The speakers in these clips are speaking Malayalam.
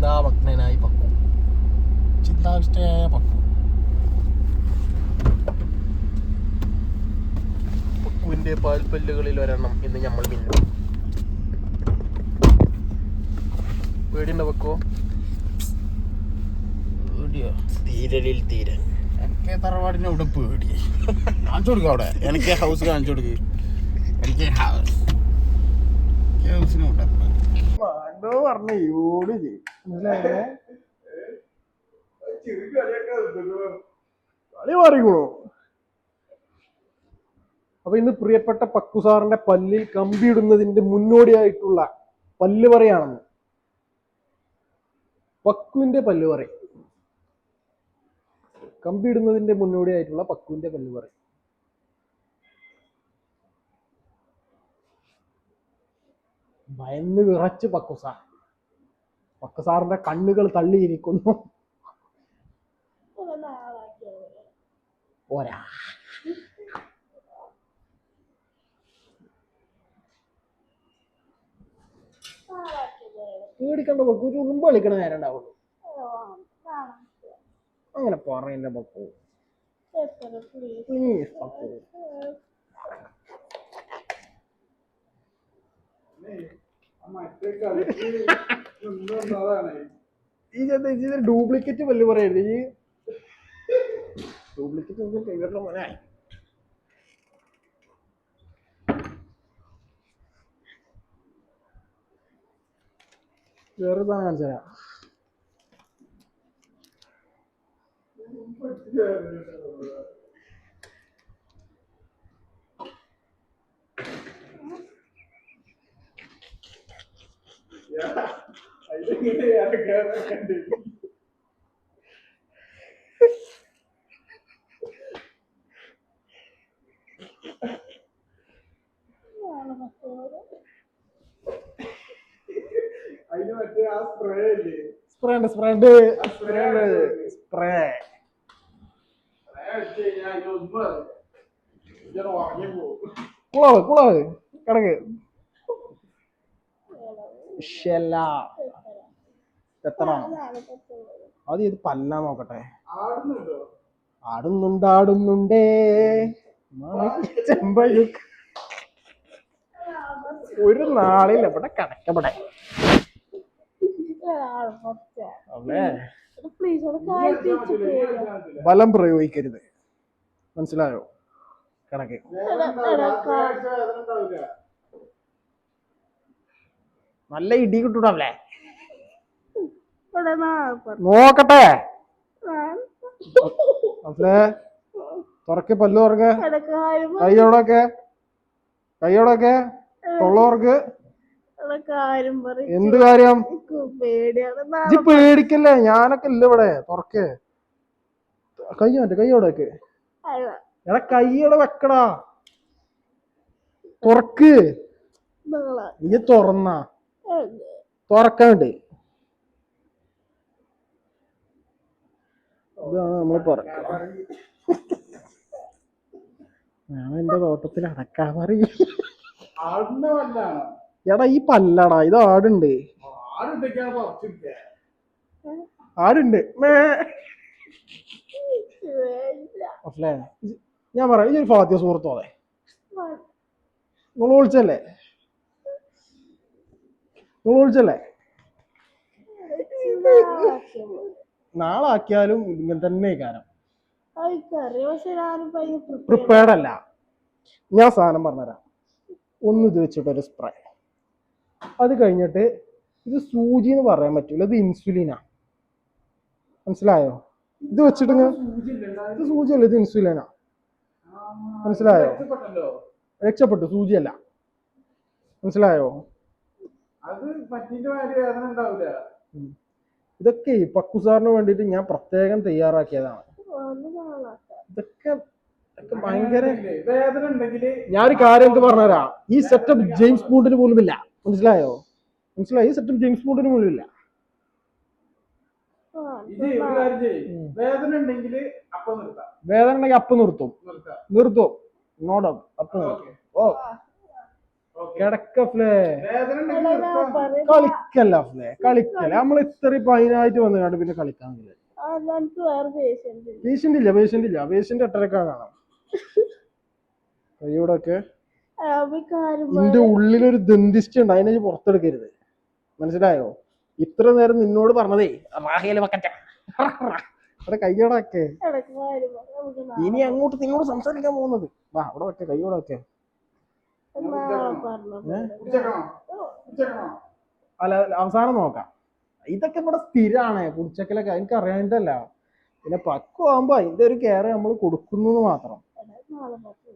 ചിന്താഭഗ്നനായി പക്കു, ചിന്താവിഷ്ടയായ പക്കു. പക്കുവിന്റെ പാൽപ്പല്ലുകളിൽ ഒരെണ്ണം ഇന്ന് നമ്മൾ മിന്നും. പേടിയുണ്ടോ പക്കോ? പേടിയോ? തീരലിൽ തീരൻ. എനിക്ക് തറവാടിൻ്റെ അവിടെ പേടി. കാണിച്ചു കൊടുക്കുക അവിടെ. എനിക്ക് ഹൗസ് കാണിച്ചു കൊടുക്കുക. എനിക്ക് ഹൗസിന് അവിടെ എന്തോ പറഞ്ഞ യോട് കളി മാറിക്കോളൂ. അപ്പൊ ഇന്ന് പ്രിയപ്പെട്ട പക്കുസാറിന്റെ പല്ലിൽ കമ്പിയിടുന്നതിന്റെ മുന്നോടിയായിട്ടുള്ള പല്ല് പറയാണെന്ന്. പക്കുവിന്റെ പല്ല് പറ, കമ്പിയിടുന്നതിന്റെ മുന്നോടിയായിട്ടുള്ള പക്കുവിന്റെ പല്ല് പറ. ഭയന്ന് വിറച്ച് പക്കുസാർ. പക്കുസാറിന്റെ കണ്ണുകൾ തള്ളിയിരിക്കുന്നു. പോരാ, പേടിക്കണ്ട പക്കു, ഒരു ഉറുമ്പ് കളിക്കണ നേരം ഉണ്ടാവുള്ളൂ. അങ്ങനെ പറയണ്ട പക്കു, പ്ലീസ് പക്കു. ഈ ഡ്യൂപ്ലിക്കേറ്റ് പല്ല് പറയരുത്. ഈ ഡ്യൂപ്ലിക്കേറ്റ് കൈവരുടെ മോനായി. വേറെ കാണിച്ചാ കുളവ് കിടക്ക്. എത്രാണോ അത്? ഇത് പല്ലാ നോക്കട്ടെ. ആടുന്നുണ്ടേ ചെമ്പഴുക്ക്. ഒരു നാളിൽ എവിടെ കിടക്കപ്പെടെ ബലം പ്രയോഗിക്കരുത്, മനസ്സിലായോ? കിടക്ക്. നല്ല ഇടി കിട്ടൂടല്ലേ? നോക്കട്ടെ. തുറക്ക്, പല്ല് തുറക്ക്. കൈയോടൊക്കെ തൊള്ളോർക്ക്. എന്ത് കാര്യം? ഇത് പേടിക്കല്ലേ, ഞാനൊക്കെ ഇല്ല ഇവിടെ. തുറക്ക്. കൈയോടൊക്കെ എടാ, കൈയോടെ വെക്കടാ. തുറക്ക്. നീ തുറന്നാ തുറക്കാണ്ട്. ഇതാണ് നമ്മൾ തുറക്കുക. ഞാൻ എന്റെ തോട്ടത്തിൽ അടക്കാ പറയും. എടാ ഈ പല്ലടാ, ഇത് ആടുണ്ട്. ഞാൻ പറയാം, ഈ ഒരു ഫാത്തിയ സുഹൃത്തോടെ നിങ്ങൾ വിളിച്ചല്ലേ? നാളെ ആക്കിയാലും ഇങ്ങനെ തന്നെ കാരണം പ്രിപ്പയർഡ് അല്ല. ഞാൻ സാധനം പറഞ്ഞുതരാം. ഒന്ന് ഇത് വെച്ചിട്ടൊരു സ്പ്രേ. അത് കഴിഞ്ഞിട്ട് ഇത് സൂചി എന്ന് പറയാൻ പറ്റൂല, ഇത് ഇൻസുലിനാ. മനസ്സിലായോ? ഇത് വെച്ചിട്ട് ഇത് സൂചിയല്ല, ഇത് ഇൻസുലിനാ. മനസ്സിലായോ? രക്ഷപ്പെട്ടു, സൂചിയല്ല. മനസ്സിലായോ? ഇതൊക്കെ പക്കുസാറിന് വേണ്ടിയിട്ട് ഞാൻ പ്രത്യേകം തയ്യാറാക്കിയതാണ്. ഇതൊക്കെ ഭയങ്കര വേദന ഉണ്ടെങ്കിൽ ഞാനൊരു കാര്യം എന്ത് പറഞ്ഞുതരാം. ഈ സെറ്റപ്പ് ജെയിംസ് ബോണ്ടിന് പോലുമില്ല. മനസ്സിലായോ? ഈ സെറ്റപ്പ് ജെയിംസ് ബോണ്ടിന് പോലുമില്ല. വേദന ഉണ്ടെങ്കിൽ അപ്പം നിർത്തും. നോടം അപ്പം നിർത്തും. ഓ കിടക്ക ഫ്ലേ കളിക്കല്ല ഫ്ലേ കളിക്കല്ല. നമ്മൾ ഇത്രയും പതിനായിട്ട് വന്ന് കണ്ട് പിന്നെ കളിക്കാൻ പേഷ്യന്റ് ഇല്ല പേഷ്യന്റ് 8:30 കാണാം. കൈയോടൊക്കെ നിന്റെ ഉള്ളിലൊരു ദന്തിസ്റ്റ് ഉണ്ട്, അതിനെ പുറത്തെടുക്കരുത്, മനസ്സിലായോ? ഇത്ര നേരം നിന്നോട് പറഞ്ഞതേ റാഹേല് അവിടെ കൈയോടൊക്കെ ഇനി അങ്ങോട്ട് നിന്നോട് സംസാരിക്കാൻ പോകുന്നത്. വാ അവിടെ വെക്കെ, കൈയോടെ വെക്കെ. അല്ല അവസാനം നോക്കാം. ഇതൊക്കെ ഇവിടെ സ്ഥിരാണ് കുടിച്ചക്കലൊക്കെ, എനിക്ക് അറിയാനിട്ടല്ല. പിന്നെ പക്വാകുമ്പോ അതിന്റെ ഒരു കെയർ നമ്മൾ കൊടുക്കുന്നു മാത്രം.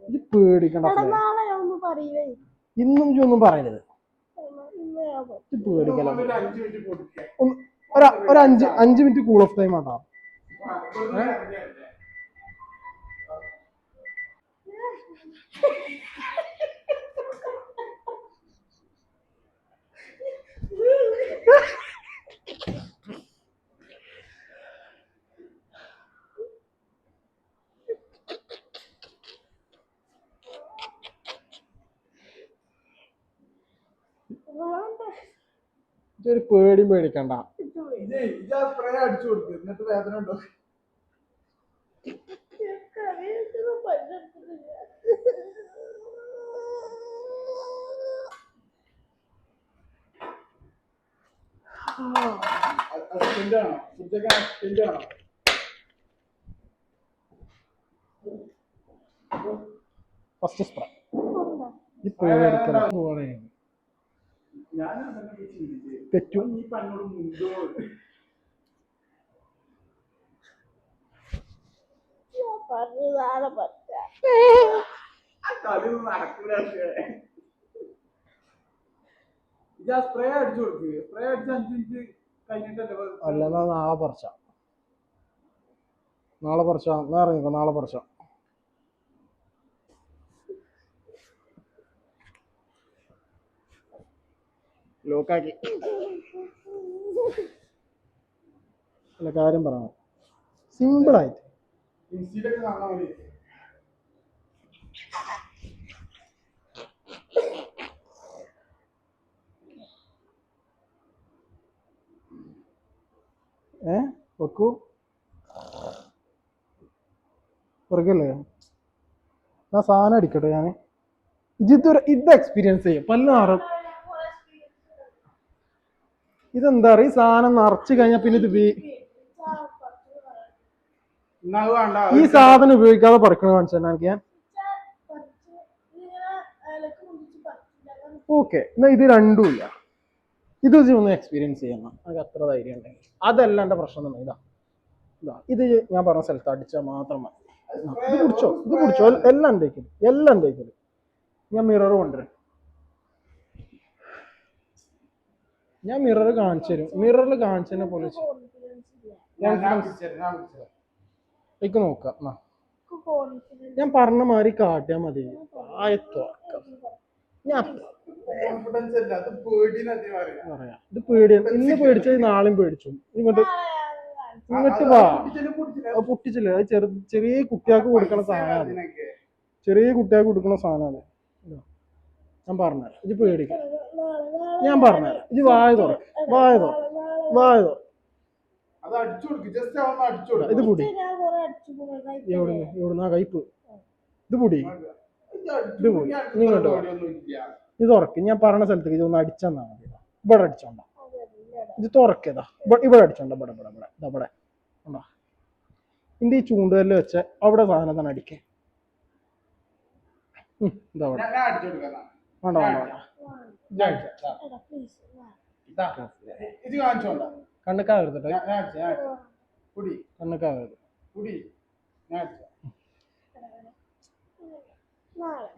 ഇത് പേടിക്കണ്ട, ഇന്നും ഒന്നും പറയരുത്. പേടിക്കല. ഒരു 5 മിനിറ്റ് കൂൾ ഓഫ് ടൈം ആട്ടോ. ഒരു പേടിയും പേടിക്കണ്ട. സ്പ്രേ അടിച്ചു കൊടുക്കും, എന്നിട്ട് വേദന ഉണ്ടോ? ഫസ്റ്റ് സ്പ്രേ പേടിക്കണം. തെറ്റും സ്പ്രേ അടിച്ചു കൊടുക്ക്, സ്പ്രേ അടിച്ച് 5 മിനിറ്റ് കഴിഞ്ഞിട്ടല്ലേ. അല്ല നാളെ പറിച്ച ഇറങ്ങിക്കോ, നാളെ പറിച്ച. ലോക്കാക്കി അല്ല കാര്യം പറയണം, സിമ്പിളായിട്ട്. ഇൻസ്റ്റയിലൊക്കെ കാണാൻ മതി. വെക്കൂ വെറുകല്ലേ. ഞാൻ സാധനം അടിക്കട്ടെ. ഞാൻ ഇത് എക്സ്പീരിയൻസ് ചെയ്യും. പല്ലാറും ഇതെന്താ പറയുക, ഈ സാധനം നിറച്ച് കഴിഞ്ഞാൽ പിന്നെ ഇത് ഈ സാധനം ഉപയോഗിക്കാതെ പറിക്കണ കാണിച്ചാൽ എനിക്ക് ഞാൻ. ഓക്കെ, എന്നാ ഇത് രണ്ടും ഇല്ല. ഇത് ഒന്ന് എക്സ്പീരിയൻസ് ചെയ്യണം, എനിക്ക് അത്ര ധൈര്യം ഉണ്ടെങ്കിൽ. അതല്ല എന്റെ പ്രശ്നം തന്നെ. ഇത് ഞാൻ പറഞ്ഞ സ്ഥലത്ത് അടിച്ചാൽ മാത്രം മതി. ഇത് കുടിച്ചോ എല്ലാം ഉണ്ടേക്കും. ഞാൻ മിറർ കൊണ്ടുവരും. ഞാൻ മിറർ കാണിച്ചു തരും. മിററിൽ കാണിച്ചതിനെ പോലെ എനിക്ക് നോക്കാം. ഞാൻ പറഞ്ഞ മാതിരി കാട്ടിയാൽ മതി. ഇത് പേടിയാണ്. ഇന്ന് പേടിച്ചത് നാളെയും പേടിച്ചു. ഇങ്ങോട്ട് വാ. പൊട്ടിച്ചില്ല. അത് ചെറിയ കുട്ടികൾക്ക് കൊടുക്കണ സാധനമാണ്. ഞാൻ പറഞ്ഞ ഇത് പേടിക്കാം. ഞാൻ പറഞ്ഞ ഇത് വായ തുറ. ഇത് പൊടി. എവിടുന്നാ കയ്പ്? ഇത് പൊടി. ഇങ്ങോട്ട് ഇത് തുറക്ക്. ഞാൻ പറഞ്ഞ സ്ഥലത്തേക്ക് ഇതൊന്ന് അടിച്ചെന്നാ മതി. ഇവിടെ അടിച്ചോണ്ട. ഇത് തുറക്കതാ. ഇവിടെ അടിച്ചോണ്ട. ഇവിടെ ഇന്റെ ഈ ചൂണ്ടുകല്ല് വെച്ച അവിടെ സാധനം തന്നെ അടിക്കേ. ഇതാ വേണ്ട. കണ്ണക്കാവരുത്.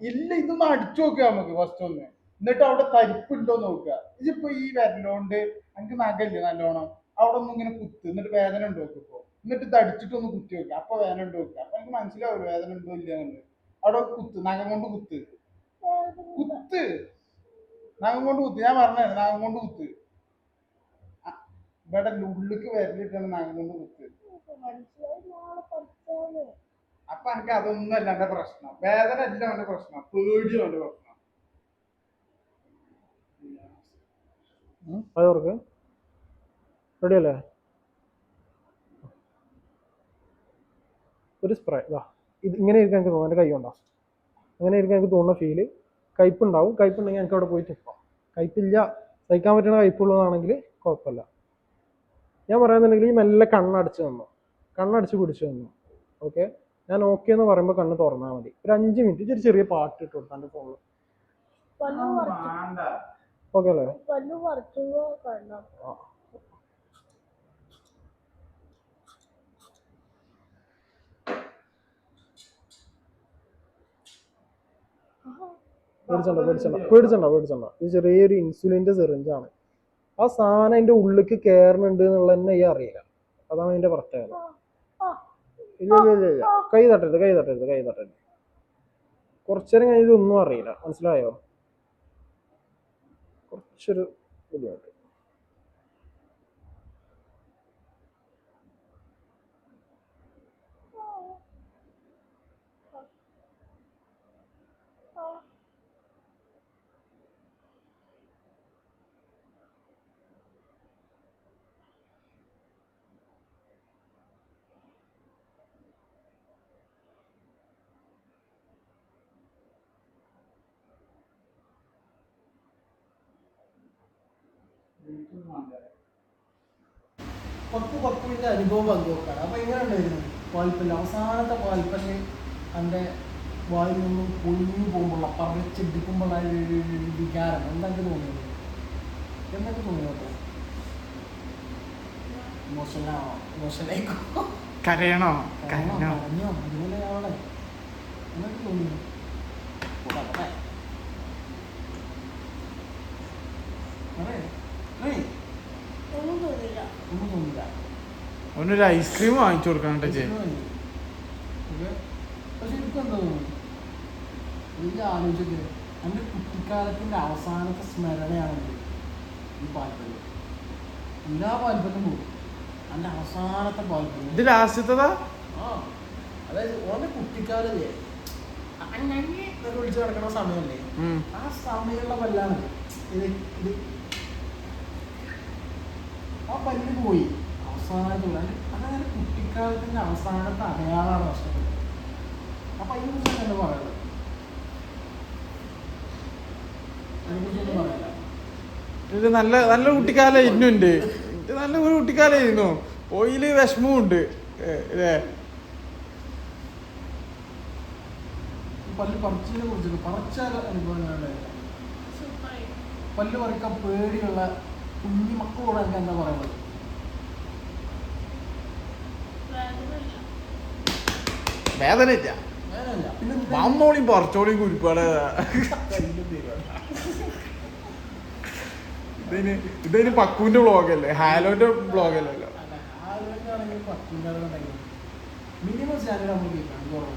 ഇല്ല, ഇതൊന്ന് അടിച്ചു നോക്കുക നമുക്ക് ഫസ്റ്റ് ഒന്ന്. എന്നിട്ട് അവിടെ തരിപ്പുണ്ടോ നോക്കുക. ഇതിപ്പോ ഈ വിരലോണ്ട് എനിക്ക് നഖല്ലേ നല്ലോണം, അവിടെ ഒന്നും ഇങ്ങനെ കുത്ത്. എന്നിട്ട് വേദന ഉണ്ടോ നോക്കിപ്പോ. എന്നിട്ട് ഇത് അടിച്ചിട്ടൊന്ന് കുത്തി നോക്കുക. അപ്പൊ വേദന ഉണ്ടോ നോക്കുക. അപ്പൊ എനിക്ക് മനസ്സിലാവും വേദന ഉണ്ടോ ഇല്ലാന്നുണ്ട്. അവിടെ കുത്ത്, നഖം കൊണ്ട് കുത്ത്. നഖം കൊണ്ട് കുത്ത്. ഞാൻ പറഞ്ഞത് നഖം കൊണ്ട് കുത്ത്. ഇവിടെ ഉള്ളിക്ക് വിരലിട്ടാണ് നഖം കൊണ്ട് കുത്ത്. അപ്പൊ എനിക്ക് അതൊന്നും അല്ല എന്റെ പ്രശ്നം. വേദന അല്ല എന്റെ പ്രശ്നം, പേടിയും എന്റെ പ്രശ്നം. അതോർക്ക് റെഡി അല്ലേ? ഒരു സ്പ്രേ ഇതാ, ഇത് ഇങ്ങനെ ഇരിക്കാൻ എനിക്ക് തോന്നുന്നു. എൻ്റെ കൈ കൊണ്ടോ അങ്ങനെ ഇരിക്കാൻ എനിക്ക് തോന്നുന്ന ഫീല്. കയ്പുണ്ടാവും. കയ്പുണ്ടെങ്കിൽ എനിക്ക് അവിടെ പോയി തുപ്പാം. കയ്പില്ല, സഹിക്കാൻ പറ്റുന്ന കയ്പുള്ളതാണെങ്കിൽ കുഴപ്പമില്ല. ഞാൻ പറയുന്നുണ്ടെങ്കിൽ ഈ മെല്ലെ കണ്ണടച്ച് തന്നു, കണ്ണടച്ച് പിടിച്ചു തന്നു. ഓക്കെ, ഞാൻ ഓക്കെ എന്ന് പറയുമ്പോൾ കണ്ണ് തുറന്നാൽ മതി. ഒരു 5 മിനിറ്റ് ഒരു ചെറിയ പാട്ട് ഇട്ട് കൊടുത്താൽ എൻ്റെ ഫോണിൽ. ഓക്കെ അല്ലേ? പേടിച്ചണ്ട. ഇത് ചെറിയൊരു ഇൻസുലിൻ്റെ സിറിഞ്ചാണ്. ആ സാധനം അതിൻ്റെ ഉള്ളിലേക്ക് കയറുന്നുണ്ട് എന്നുള്ള തന്നെ ഈ അറിയില്ല. അതാണ് അതിൻ്റെ പ്രത്യേകത. ഇല്ല. കൈ തട്ടരുത്. കുറച്ചേരം കഴിഞ്ഞ് ഇതൊന്നും അറിയില്ല. മനസ്സിലായോ? കുറച്ചൊരു ബുദ്ധിമുട്ട്. പക്കുവിന്റെ അനുഭവം പങ്കുവെക്കാണ്. അപ്പൊ എങ്ങനെ ഉണ്ടായിരുന്നു പാൽപ്പല്ല്? അവസാനത്തെ പാൽപ്പല്ല് എൻ്റെ വായിൽ നിന്നും പൊളിഞ്ഞു പോകുമ്പോഴുള്ള പറിച്ചെടുക്കുമ്പോഴുള്ള ഒരു വികാരം എന്തൊക്കെ തോന്നിയത്? എന്തൊക്കെ തോന്നിയോ? ഇമോഷനായിക്കോ, കരയണോ? കരഞ്ഞോ? അതുപോലെ ആവണേ. എന്തൊക്കെ തോന്നിയോ? ഒന്നും തോന്നില്ല. അവനൊരു ഐസ്ക്രീം വാങ്ങിച്ചു കൊടുക്കണം. പക്ഷെ എനിക്കും എന്താ തോന്നുന്നു, ഇതിൽ ആലോചിച്ചത് എൻ്റെ കുട്ടിക്കാലത്തിൻ്റെ അവസാനത്തെ സ്മരണയാണെങ്കിൽ ഈ പാൽപ്പല്ല്. എല്ലാ പാൽപ്പല്ലും പോകും, എൻ്റെ അവസാനത്തെ പാൽപ്പല്ല്. ഇത് ലാസ്റ്റത്തതാ? അതായത് ഓൻ്റെ കുട്ടിക്കാലല്ലേ എന്നൊക്കെ വിളിച്ച് കിടക്കുന്ന സമയമല്ലേ, ആ സമയമുള്ള പല്ലാണ് ഇത്. ആ പല്ല് പോയി അവസാനത്തുള്ള. അതങ്ങനെ കുട്ടിക്കാലത്തിന്റെ അവസാനത്തെ അടയാളാണ് നഷ്ടപ്പെട്ടത്. അപ്പൊ അതിനെക്കുറിച്ച് എന്താ പറയുന്നത്? അതിനെക്കുറിച്ചൊന്നും പറയല്ല. ഇത് നല്ല കുട്ടിക്കാലം ഇന്നുണ്ട്. ഇത് നല്ല ഒരു കുട്ടിക്കാലായിരുന്നു. ഓയില് വിഷമവും ഉണ്ട് അല്ലേ? പല്ല് പറിച്ചതിനെ കുറിച്ചൊക്കെ പറിച്ചാൽ അനുഭവം പല്ല് പറിക്കാൻ പേടിയുള്ള കുഞ്ഞു മക്കളോട് എനിക്ക് എന്താ പറയുന്നത്? വേദന ഇല്ല. പിന്നെ മമ്മോളിയും പറച്ചോളിയും കുരിപ്പാടെ. ഇതിന് പക്കുവിന്റെ ബ്ലോഗല്ലേ, ഹാലോന്റെ ബ്ലോഗല്ലല്ലോ. മിനിമം സ്റ്റാൻഡേർഡ് നമ്മൾ കേൾക്കണം.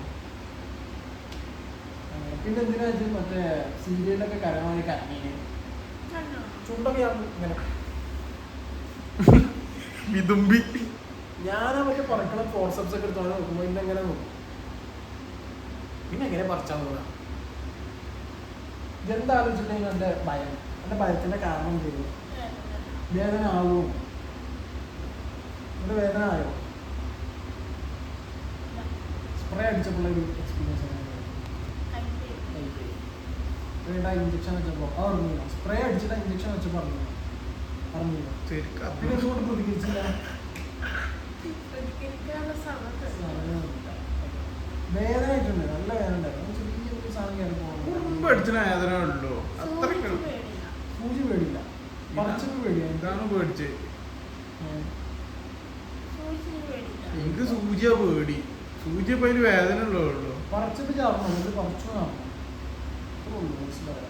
പിന്നെ എന്തിനാ വെച്ചാൽ മറ്റേ സീരിയലൊക്കെ കരമായി കരഞ്ഞീന് ചുണ്ടൊക്കെ ഇങ്ങനെ വിതുമ്പി. ഞാനാ മറ്റേ പറക്കണം ഫോർസെപ്സ് ഒക്കെ എടുത്തോണ്ട് നോക്കുമ്പോൾ ഇന്നെ എങ്ങനെ നോക്കും, പിന്നെ എങ്ങനെ പറിച്ചാൽ നോക്കാം. ഇതെന്താലോചിച്ചിട്ടുണ്ടെങ്കിൽ എൻ്റെ ഭയത്തിന്റെ കാരണം ചെയ്തു. വേദന ആകുമോ? എൻ്റെ വേദന ആയോ? സ്പ്രേ അടിച്ചപ്പോഴുള്ള ഒരു എക്സ്പീരിയൻസ് ഇഞ്ചക്ഷൻ വെച്ചപ്പോ അറിഞ്ഞില്ല. സ്പ്രേ അടിച്ചിട്ട് ഇഞ്ചക്ഷൻ വെച്ചപ്പോ അറിഞ്ഞില്ല. പിന്നെ ഇതുകൊണ്ട് പ്രതികരിച്ചില്ല. വേദന ആയിട്ടുണ്ട്, നല്ല വേദന ഉണ്ടായിരുന്നു. ചെറിയൊരു സാധനം കയറി പോകുന്നു. വേദന ഉള്ളൂ. സൂചി പേടില്ല, പറിച്ചപ്പോ പേടിയാ. എന്താണ് പേടിച്ച്? എനിക്ക് സൂചിയാ പേടി. സൂചി ഇപ്പൊ അതിന് വേദന ഉള്ളൂ. പറിച്ചപ്പോ ചാർന്നു, ഇത് പറിച്ചു കാണുന്നു. മനസ്സിലായോ?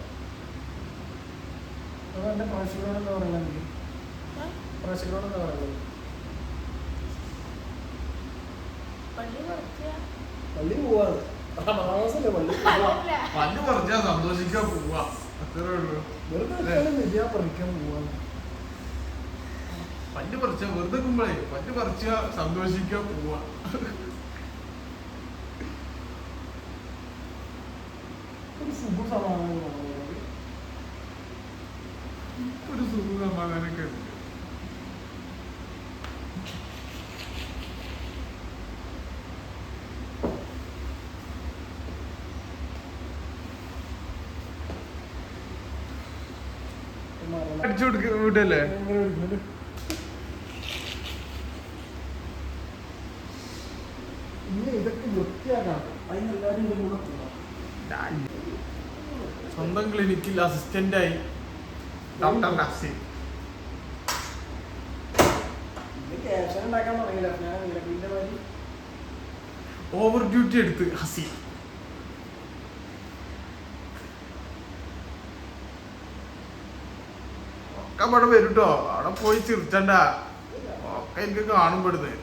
അപ്പൊ എന്റെ പ്രേക്ഷകരോട് എന്താ പറയുന്നത്? പള്ളി പോവാണ്. പല്ല് പറിച്ചാ സന്തോഷിക്കാൻ പോവാ, അത്രേ ഉള്ളൂ. വെറുതെ പറിക്കാൻ പോവാണ്. പല്ല് പറിച്ചാ വെറുതെ കുമ്പളേ പല്ല് പറിച്ചാ സന്തോഷിക്കാൻ പോവാ. ഒരു സുഖ സമാധാനം ഒരു സുഖം സമാധാനമൊക്കെ ഉണ്ട്. അടിച്ചു വിടല്ലേ? ഇതൊക്കെ വൃത്തിയാക്കണം. അതിനെല്ലാരും കൂടെ സ്വന്തം ക്ലിനിക്കിൽ അസിസ്റ്റന്റായി ഡോക്ടർ നഫ്സി. ക്യാഷ് ഉണ്ടാക്കാൻ തുടങ്ങിയില്ല. ഞാൻ നിലവിന്റെ മാതിരി ഓവർ ഡ്യൂട്ടി എടുത്ത് ഹസി. ഒക്കെ അവിടെ വരും കേട്ടോ. അവിടെ പോയി ചിരിച്ചണ്ട. ഒക്കെ എനിക്ക് കാണുമ്പോടുന്ന്